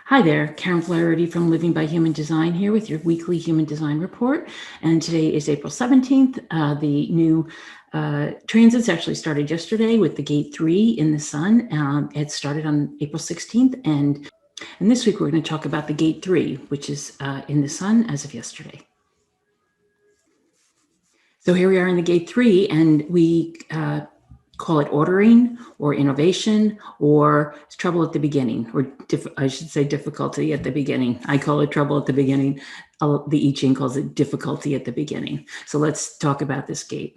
Hi there, Karen Flaherty from Living by Human Design here with your weekly Human Design Report. And today is April 17th. The new transits actually started yesterday with the gate 3 in the sun. It started on April 16th. And this week we're going to talk about the gate 3, which is in the sun as of yesterday. So here we are in the gate 3, and we call it ordering or innovation or trouble at the beginning, or I should say difficulty at the beginning. I call it trouble at the beginning. The I Ching calls it difficulty at the beginning. So let's talk about this gate.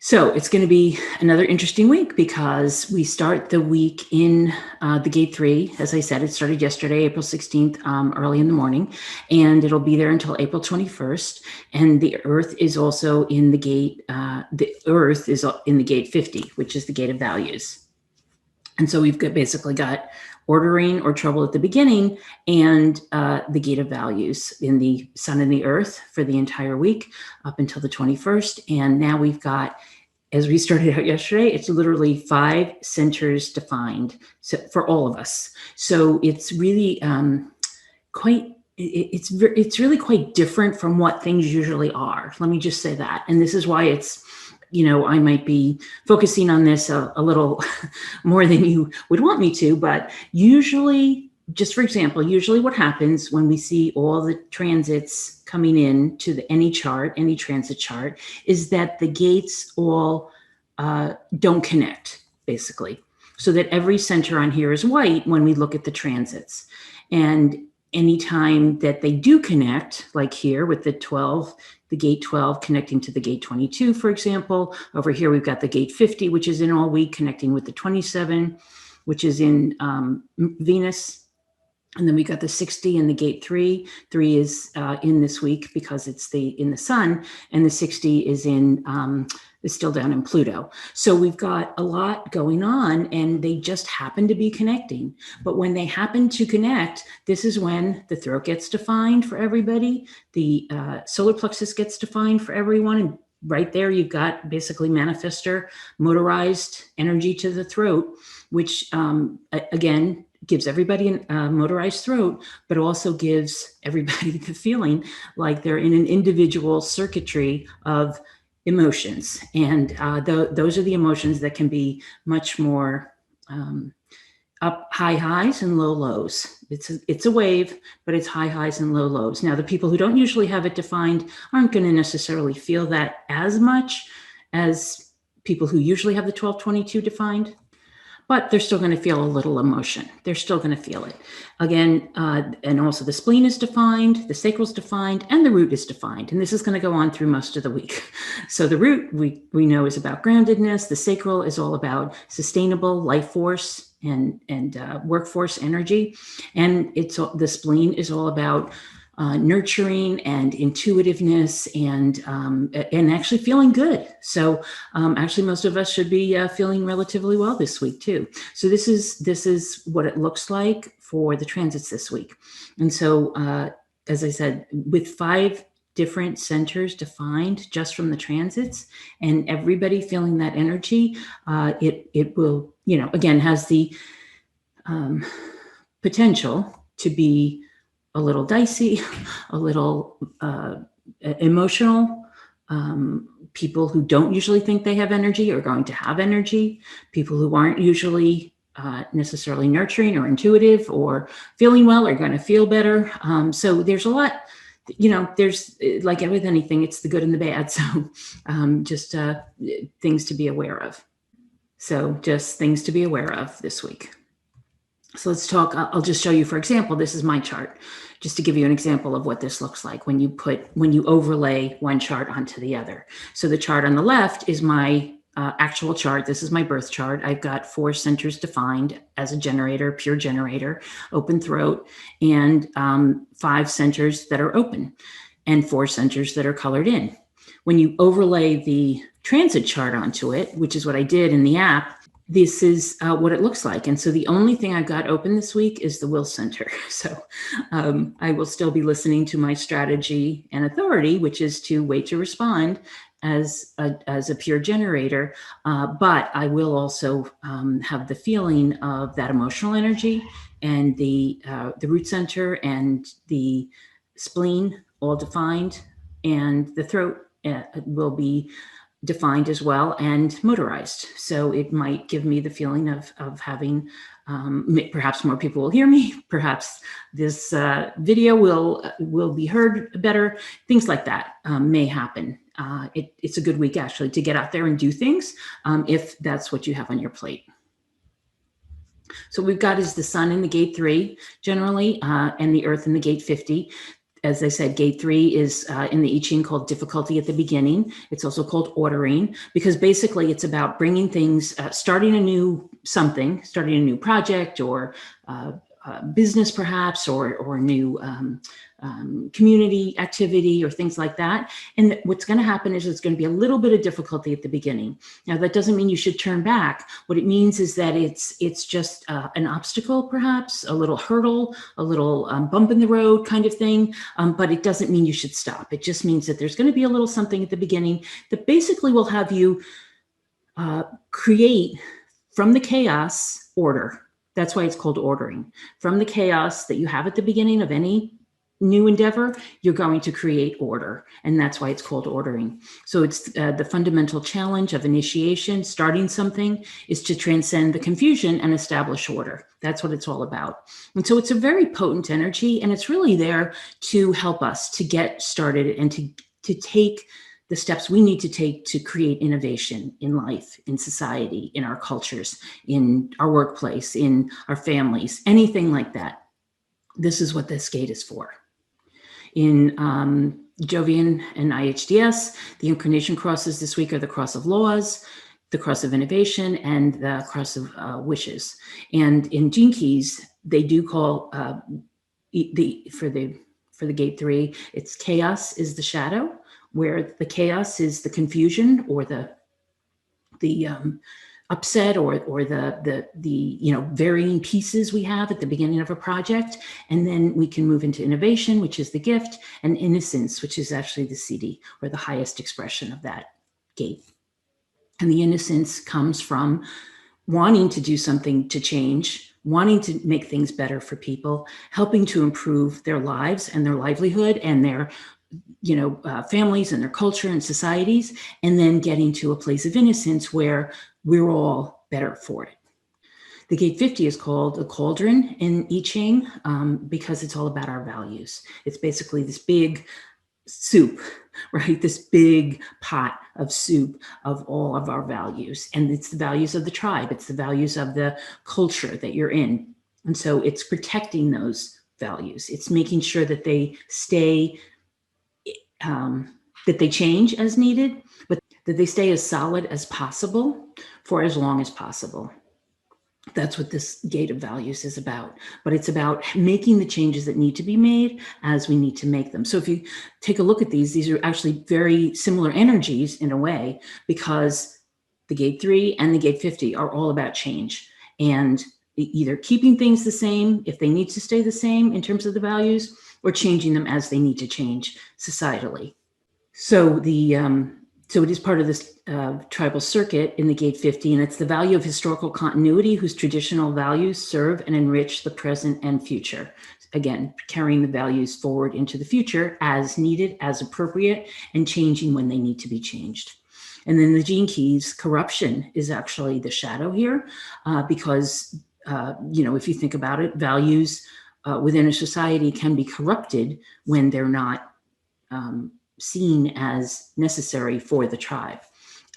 So it's going to be another interesting week because we start the week in the gate 3. As I said, it started yesterday, April 16th, early in the morning, and it'll be there until April 21st. And the Earth is also in the gate. The Earth is in the gate 50, which is the gate of values. And so we've basically got ordering or trouble at the beginning and the gate of values in the sun and the earth for the entire week up until the 21st. And now we've got, as we started out yesterday, it's literally 5 centers defined for all of us. So it's really it's really quite different from what things usually are. Let me just say that. And this is why it's, I might be focusing on this a little more than you would want me to, but usually, just for example, usually what happens when we see all the transits coming in to any transit chart, is that the gates all don't connect, basically. So that every center on here is white when we look at the transits. And anytime that they do connect, like here with the gate 12 connecting to the gate 22, for example. Over here, we've got the gate 50, which is in all week, connecting with the 27, which is in Venus. And then we got the 60 and the gate 3. 3 is in this week because it's in the sun, and the 60 is still down in Pluto. So we've got a lot going on, and they just happen to be connecting. But when they happen to connect, this is when the throat gets defined for everybody. The solar plexus gets defined for everyone. And right there, you've got basically manifestor, motorized energy to the throat, which again, gives everybody a motorized throat, but also gives everybody the feeling like they're in an individual circuitry of emotions. And those are the emotions that can be much more high highs and low lows. It's a wave, but it's high highs and low lows. Now, the people who don't usually have it defined aren't going to necessarily feel that as much as people who usually have the 1222 defined, but they're still going to feel a little emotion. They're still going to feel it. Again, and also the spleen is defined, the sacral is defined, and the root is defined. And this is going to go on through most of the week. So the root, we know, is about groundedness. The sacral is all about sustainable life force and workforce energy. And the spleen is all about nurturing and intuitiveness and actually feeling good. So actually, most of us should be feeling relatively well this week too. So this is what it looks like for the transits this week. And so, as I said, with 5 different centers defined just from the transits, and everybody feeling that energy, it will, again, has the potential to be a little dicey, a little emotional. People who don't usually think they have energy are going to have energy. People who aren't usually necessarily nurturing or intuitive or feeling well are going to feel better. So there's a lot, there's, like with anything, it's the good and the bad. So just things to be aware of. So just things to be aware of this week. So let's talk, I'll just show you, for example, this is my chart, just to give you an example of what this looks like when you overlay one chart onto the other. So the chart on the left is my actual chart. This is my birth chart. I've got 4 centers defined as a generator, pure generator, open throat, and 5 centers that are open, and 4 centers that are colored in. When you overlay the transit chart onto it, which is what I did in the app, this is what it looks like. And so the only thing I've got open this week is the will center. So I will still be listening to my strategy and authority, which is to wait to respond as a pure generator, but I will also have the feeling of that emotional energy and the root center and the spleen all defined, and the throat will be defined as well and motorized. So it might give me the feeling of having, perhaps more people will hear me, perhaps this video will be heard better, things like that may happen. It's a good week actually to get out there and do things if that's what you have on your plate. So what we've got is the sun in the gate 3 generally, and the earth in the gate 50. As I said, gate 3 is in the I Ching called difficulty at the beginning. It's also called ordering, because basically it's about bringing things, starting a new something, starting a new project or business perhaps, or a new community activity or things like that. And what's going to happen is it's going to be a little bit of difficulty at the beginning. Now, that doesn't mean you should turn back. What it means is that it's just an obstacle, perhaps a little hurdle, a little bump in the road kind of thing. But it doesn't mean you should stop. It just means that there's going to be a little something at the beginning that basically will have you create from the chaos order. That's why it's called ordering. From the chaos that you have at the beginning of any new endeavor, you're going to create order. And that's why it's called ordering. So it's the fundamental challenge of initiation, starting something, is to transcend the confusion and establish order. That's what it's all about. And so it's a very potent energy, and it's really there to help us to get started and to take the steps we need to take to create innovation in life, in society, in our cultures, in our workplace, in our families, anything like that. This is what this gate is for. In Jovian and IHDS, the incarnation crosses this week are the cross of laws, the cross of innovation, and the cross of wishes. And in Gene Keys, they do call for the gate 3, it's chaos is the shadow, where the chaos is the confusion or the upset or the varying pieces we have at the beginning of a project. And then we can move into innovation, which is the gift, and innocence, which is actually the CD, or the highest expression of that gate. And the innocence comes from wanting to do something to change, wanting to make things better for people, helping to improve their lives and their livelihood and their families and their culture and societies, and then getting to a place of innocence where we're all better for it. The gate 50 is called the cauldron in I Ching because it's all about our values. It's basically this big soup, right? This big pot of soup of all of our values. And it's the values of the tribe. It's the values of the culture that you're in. And so it's protecting those values. It's making sure that they stay that they change as needed, but that they stay as solid as possible for as long as possible. That's what this gate of values is about. But it's about making the changes that need to be made as we need to make them. So if you take a look at these are actually very similar energies in a way, because the gate 3 and the gate 50 are all about change and either keeping things the same if they need to stay the same in terms of the values, or changing them as they need to change societally. So so it is part of this tribal circuit in the gate 50, and it's the value of historical continuity whose traditional values serve and enrich the present and future. Again, carrying the values forward into the future as needed, as appropriate, and changing when they need to be changed. And then the Gene Keys, corruption is actually the shadow here, because if you think about it, values within a society can be corrupted when they're not seen as necessary for the tribe.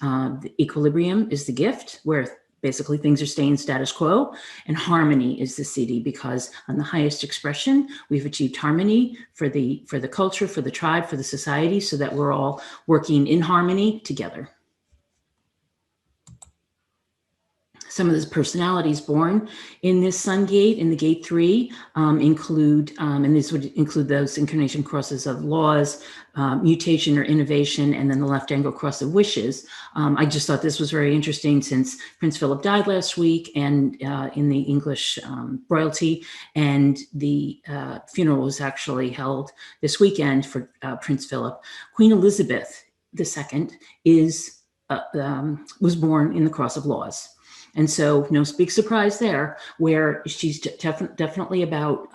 The equilibrium is the gift, where basically things are staying status quo, and harmony is the CD, because on the highest expression, we've achieved harmony for the culture, for the tribe, for the society, so that we're all working in harmony together. Some of the personalities born in this sun gate, in the gate 3, include, and this would include those incarnation crosses of laws, mutation or innovation, and then the left angle cross of wishes. I just thought this was very interesting since Prince Philip died last week, and in the English royalty, and the funeral was actually held this weekend for Prince Philip. Queen Elizabeth II is was born in the Cross of Laws. And so no big surprise there, where she's definitely about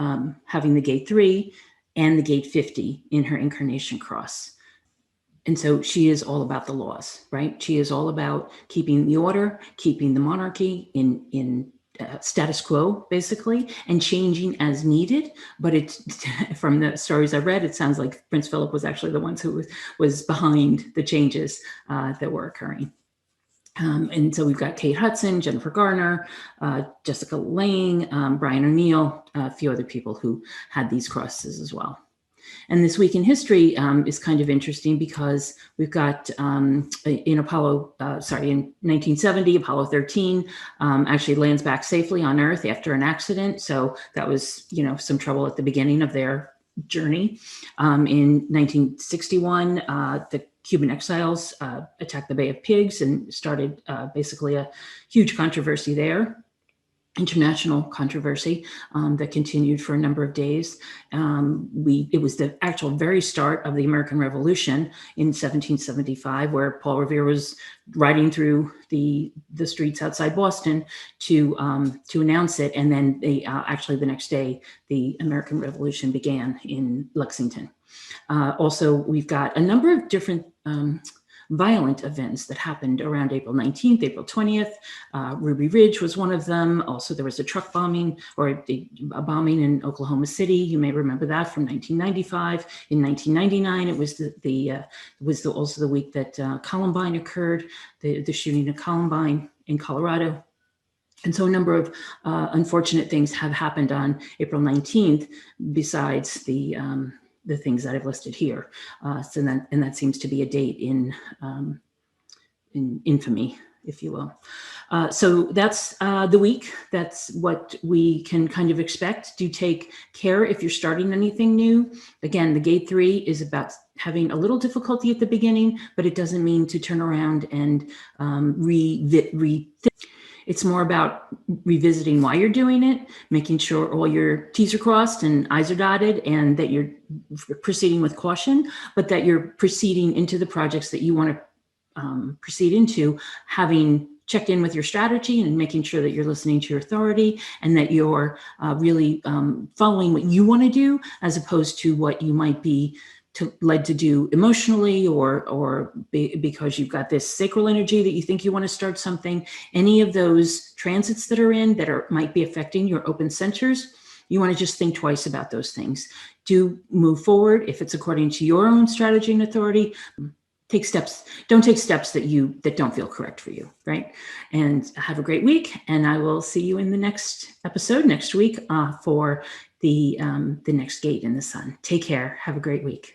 having the gate 3 and the gate 50 in her incarnation cross. And so she is all about the laws, right? She is all about keeping the order, keeping the monarchy in status quo, basically, and changing as needed. But it's from the stories I read, it sounds like Prince Philip was actually the ones who was behind the changes that were occurring. And so we've got Kate Hudson, Jennifer Garner, Jessica Lange, Brian O'Neill, a few other people who had these crosses as well. And this week in history is kind of interesting because we've got in 1970, Apollo 13 actually lands back safely on Earth after an accident. So that was, some trouble at the beginning of their journey. In 1961, the Cuban exiles attacked the Bay of Pigs and started basically a huge controversy there. International controversy that continued for a number of days. It was the actual very start of the American Revolution in 1775, where Paul Revere was riding through the streets outside Boston to announce it, and then actually the next day the American Revolution began in Lexington. Also, we've got a number of different violent events that happened around April 19th, April 20th. Ruby Ridge was one of them. Also, there was a truck bombing or a bombing in Oklahoma City. You may remember that from 1995. In 1999, it was also the week that Columbine occurred, the shooting of Columbine in Colorado. And so a number of unfortunate things have happened on April 19th, besides the things that I've listed here. And that seems to be a date in infamy, if you will. So that's the week. That's what we can kind of expect. Do take care if you're starting anything new. Again, the gate 3 is about having a little difficulty at the beginning, but it doesn't mean to turn around and It's more about revisiting why you're doing it, making sure all your T's are crossed and I's are dotted, and that you're proceeding with caution, but that you're proceeding into the projects that you want to proceed into, having checked in with your strategy and making sure that you're listening to your authority and that you're really following what you want to do, as opposed to what you might be led to do emotionally or because you've got this sacral energy that you think you want to start something. Any of those transits that are in that might be affecting your open centers, you want to just think twice about those things. Do move forward if it's according to your own strategy and authority. Take steps. Don't take steps that don't feel correct for you, right? And have a great week. And I will see you in the next episode next week for the next gate in the sun. Take care. Have a great week.